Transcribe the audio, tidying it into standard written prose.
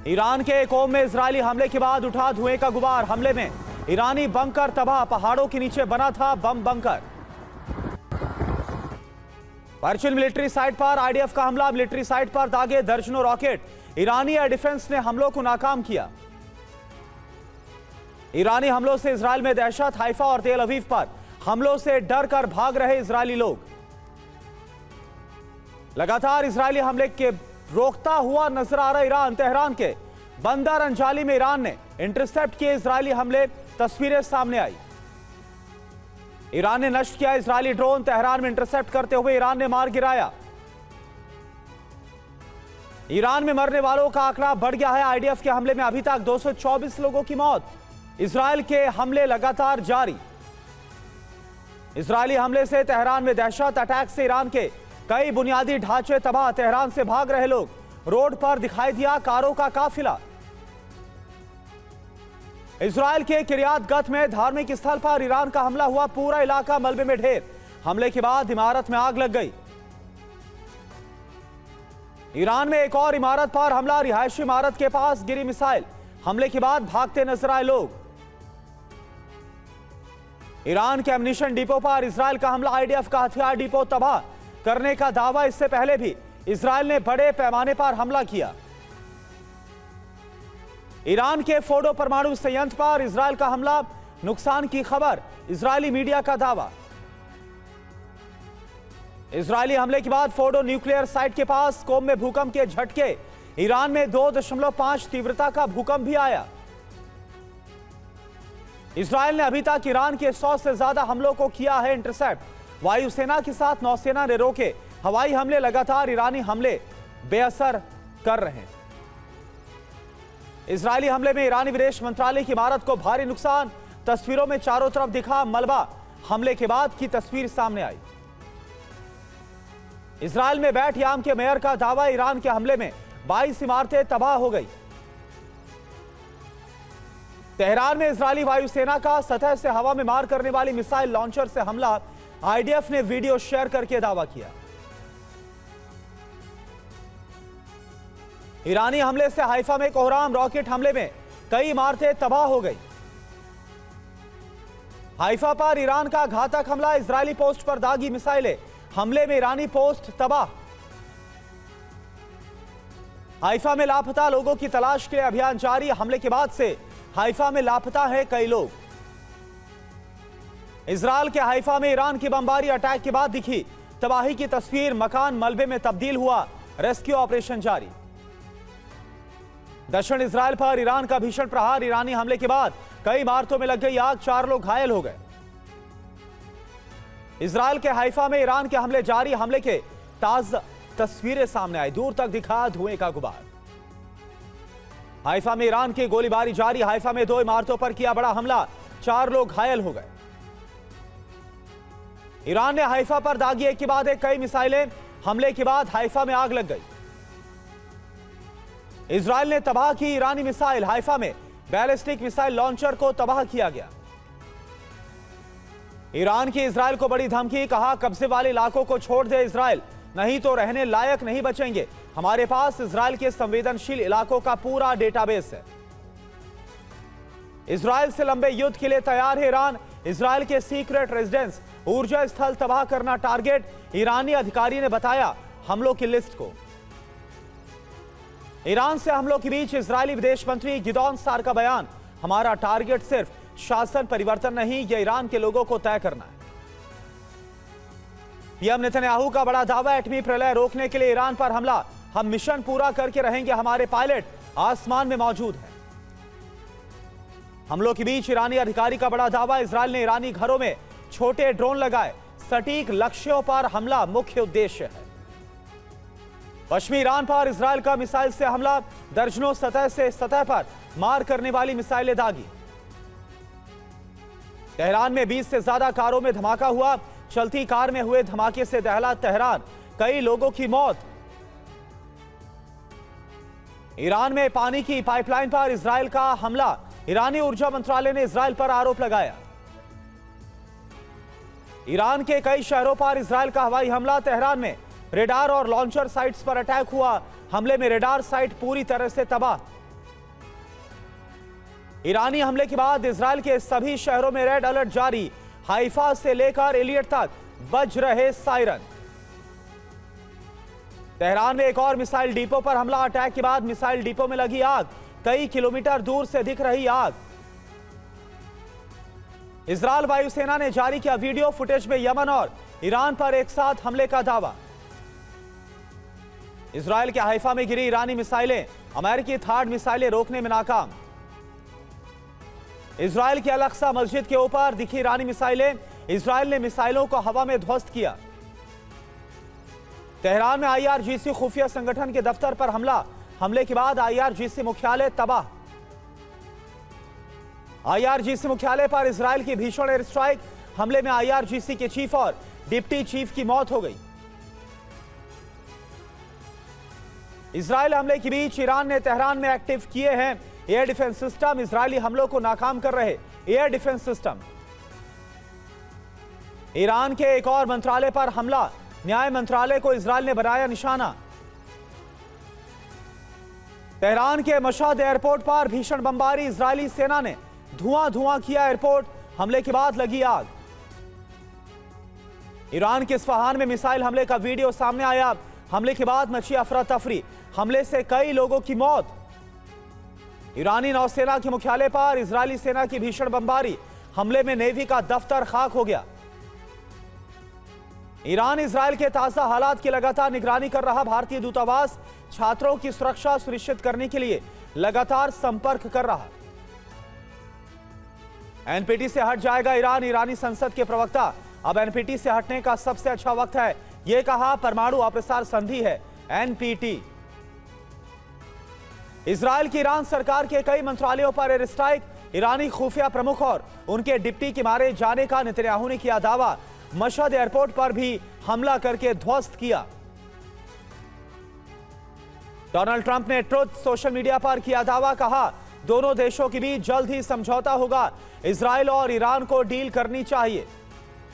Iran के कोम में Israeli हमले के बाद उठा धुएं का गुबार। हमले में ईरानी बंकर तबाह, पहाड़ों के नीचे बना था बम बंकर। वर्चुअल मिलिट्री साइट पर आईडीएफ का हमला, मिलिट्री साइट पर दागे दर्जनों रॉकेट। ईरानी एयर डिफेंस ने हमलों को नाकाम किया। ईरानी हमलों से इजरायल में दहशत, हाइफा और तेल अवीव पर हमलों से डर कर भाग रहे इजरायली लोग। लगातार इजरायली हमले के रोकता हुआ नजर आ रहा ईरान। तेहरान के बंदर अंजाली में ईरान ने इंटरसेप्ट किए इजरायली हमले, तस्वीरें सामने आई। ईरान ने नष्ट किया इजरायली ड्रोन, तेहरान में इंटरसेप्ट करते हुए ईरान ने मार गिराया। ईरान में मरने वालों का आंकड़ा बढ़ गया है। आईडीएफ के हमले में अभी तक 224 लोगों की मौत। इजरायल के हमले लगातार जारी। इजरायली हमले से तेहरान में दहशत, अटैक से ईरान के कई बुनियादी ढांचे तबाह। तेहरान से भाग रहे लोग, रोड पर दिखाई दिया कारों का काफिला। इजरायल के किरियात गत में धार्मिक स्थल पर ईरान का हमला हुआ, पूरा इलाका मलबे में ढेर। हमले के बाद इमारत में आग लग गई। ईरान में एक और इमारत पर हमला, रिहायशी इमारत के पास गिरी मिसाइल। हमले के बाद भागते नजर आए लोग। ईरान के एम्युनिशन डिपो पर इजरायल का हमला, आईडीएफ का हथियार डिपो तबाह करने का दावा। इससे पहले भी इजरायल ने बड़े पैमाने पर हमला किया। ईरान के फोर्डो परमाणु संयंत्र पर इजरायल का हमला, नुकसान की खबर, इजरायली मीडिया का दावा। इजरायली हमले के बाद फोर्डो न्यूक्लियर साइट के पास कोम में भूकंप के झटके। ईरान में 2.5 तीव्रता का भूकंप भी आया। इजरायल ने अभी तक ईरान के 100 से ज्यादा हमलों को किया है इंटरसेप्ट। वायुसेना के साथ नौसेना ने रोके हवाई हमले। लगातार ईरानी हमले बेअसर कर रहे हैं। इजरायली हमले में ईरानी विदेश मंत्रालय की इमारत को भारी नुकसान। तस्वीरों में चारों तरफ दिखा मलबा। हमले के बाद की तस्वीर सामने आई। इजरायल में बैट याम के मेयर का दावा, ईरान के हमले में 22 इमारतें तबाह हो गई। तेहरान में इजरायली वायुसेना का सतह से हवा में मार करने वाली मिसाइल लॉन्चर से हमला। आईडीएफ ने वीडियो शेयर करके दावा किया। ईरानी हमले से हाइफा में कोहराम, रॉकेट हमले में कई इमारतें तबाह हो गई। हाइफा पर ईरान का घातक हमला, इजरायली पोस्ट पर दागी मिसाइलें। हमले में ईरानी पोस्ट तबाह। हाइफा में लापता लोगों की तलाश के लिए अभियान जारी। हमले के बाद से हाइफा में लापता है कई लोग। इजरायल के हाइफा में ईरान की बमबारी अटैक के बाद दिखी तबाही की तस्वीर। मकान मलबे में तब्दील हुआ, रेस्क्यू ऑपरेशन जारी। दक्षिण इजरायल पर ईरान का भीषण प्रहार। ईरानी हमले के बाद कई इमारतों में लग गई आग, 4 लोग घायल हो गए। इजरायल के हाइफा में ईरान के हमले जारी। हमले के ताजा तस्वीरें सामने आई, दूर तक दिखा धुएं का गुबार। हाइफा में ईरान की गोलीबारी जारी। हाइफा में 2 इमारतों पर किया बड़ा हमला, 4 लोग घायल हो गए। ईरान ने हाइफा पर दागी एक के बाद एक कई मिसाइलें। हमले के बाद हाइफा में आग लग गई। इजरायल ने तबाह की ईरानी मिसाइल। हाइफा में बैलिस्टिक मिसाइल लॉन्चर को तबाह किया गया। ईरान की इजरायल को बड़ी धमकी, कहा कब्जे वाले इलाकों को छोड़ दे इजरायल, नहीं तो रहने लायक नहीं बचेंगे। हमारे पास इजरायल के संवेदनशील इलाकों का पूरा डेटाबेस है। इजरायल से लंबे युद्ध के लिए तैयार है ईरान। इजरायल के सीक्रेट रेजिडेंस, ऊर्जा स्थल तबाह करना टारगेट। ईरानी अधिकारी ने बताया हमलों की लिस्ट को। ईरान से हमलों के बीच इजरायली विदेश मंत्री गिदॉन सार का बयान, हमारा टारगेट सिर्फ शासन परिवर्तन नहीं, यह ईरान के लोगों को तय करना है। पीएम नेतन्याहू का बड़ा दावा, एटमी प्रलय रोकने के लिए ईरान पर हमला, हम मिशन पूरा करके रहेंगे, हमारे पायलट आसमान में मौजूद हैं। हमलों के बीच ईरानी अधिकारी का बड़ा दावा, इजरायल ने ईरानी घरों में छोटे ड्रोन लगाए, सटीक लक्ष्यों पर हमला मुख्य उद्देश्य है। पश्चिमी ईरान पर इजरायल का मिसाइल से हमला, दर्जनों सतह से सतह पर मार करने वाली मिसाइलें दागी। तेहरान में 20 से ज्यादा कारों में धमाका हुआ, चलती कार में हुए धमाके से दहला तेहरान, कई लोगों की मौत। ईरान में पानी की पाइपलाइन पर इजरायल का हमला, ईरानी ऊर्जा मंत्रालय ने इजरायल पर आरोप लगाया। ईरान के कई शहरों पर इजरायल का हवाई हमला, तेहरान में रेडार और लॉन्चर साइट्स पर अटैक हुआ। हमले में रेडार साइट पूरी तरह से तबाह। ईरानी हमले के बाद इजराइल के सभी शहरों में रेड अलर्ट जारी। हाइफा से लेकर एलियट तक बज रहे सायरन। तेहरान में एक और मिसाइल डिपो पर हमला। अटैक के बाद मिसाइल डिपो में लगी आग। कई किलोमीटर दूर से दिख रही आग। इजरायल वायुसेना ने जारी किया वीडियो फुटेज में यमन और ईरान पर एक साथ हमले का दावा। इजरायल के हाइफा में गिरी ईरानी मिसाइलें। अमेरिकी थार्ड मिसाइलें रोकने में नाकाम। इजरायल की अल-अक्सा मस्जिद के ऊपर दिखी ईरानी मिसाइलें। इजरायल ने मिसाइलों को हवा में ध्वस्त किया। तेहरान में आईआरजीसी खुफिया संगठन के दफ्तर पर हमला। हमले के बाद आईआरजीसी मुख्यालय तबाह। आईआरजीसी मुख्यालय पर इजरायल की भीषण एयर स्ट्राइक। हमले में आईआरजीसी के चीफ और डिप्टी चीफ की मौत हो गई। इजरायल हमले के बीच ईरान ने तेहरान में एक्टिव किए हैं एयर डिफेंस सिस्टम। इजरायली हमलों को नाकाम कर रहे एयर डिफेंस सिस्टम। ईरान के एक और मंत्रालय पर हमला। न्याय मंत्रालय को इजरायल ने बनाया निशाना। तेहरान के मशहद एयरपोर्ट पर भीषण बमबारी। इजरायली सेना ने धुआं किया एयरपोर्ट। हमले के बाद लगी आग। ईरान के इस्फहान में मिसाइल हमले का वीडियो सामने आया। हमले के बाद मची अफरा तफरी। हमले से कई लोगों की मौत। ईरानी नौसेना के मुख्यालय पर इजरायली सेना की भीषण बमबारी। हमले में नेवी का दफ्तर खाक हो गया। ईरान इजरायल के ताजा हालात की लगातार निगरानी कर रहा। भारतीय दूतावास छात्रों की सुरक्षा सुनिश्चित करने के लिए लगातार संपर्क कर रहा। एनपीटी से हट जाएगा ईरान। ईरानी संसद के प्रवक्ता अब एनपीटी से हटने का सबसे अच्छा वक्त है, यह कहा। परमाणु अप्रसार संधि है एनपीटी। इजरायल की ईरान सरकार के कई मंत्रालयों पर एयर स्ट्राइक। ईरानी खुफिया प्रमुख और उनके डिप्टी के मारे जाने का नेतन्याहू ने किया दावा। मशहद एयरपोर्ट पर भी हमला करके ध्वस्त किया। डोनाल्ड ट्रंप ने ट्रुथ सोशल मीडिया पर किया दावा। कहा दोनों देशों के बीच जल्द ही समझौता होगा। इजरायल और ईरान को डील करनी चाहिए।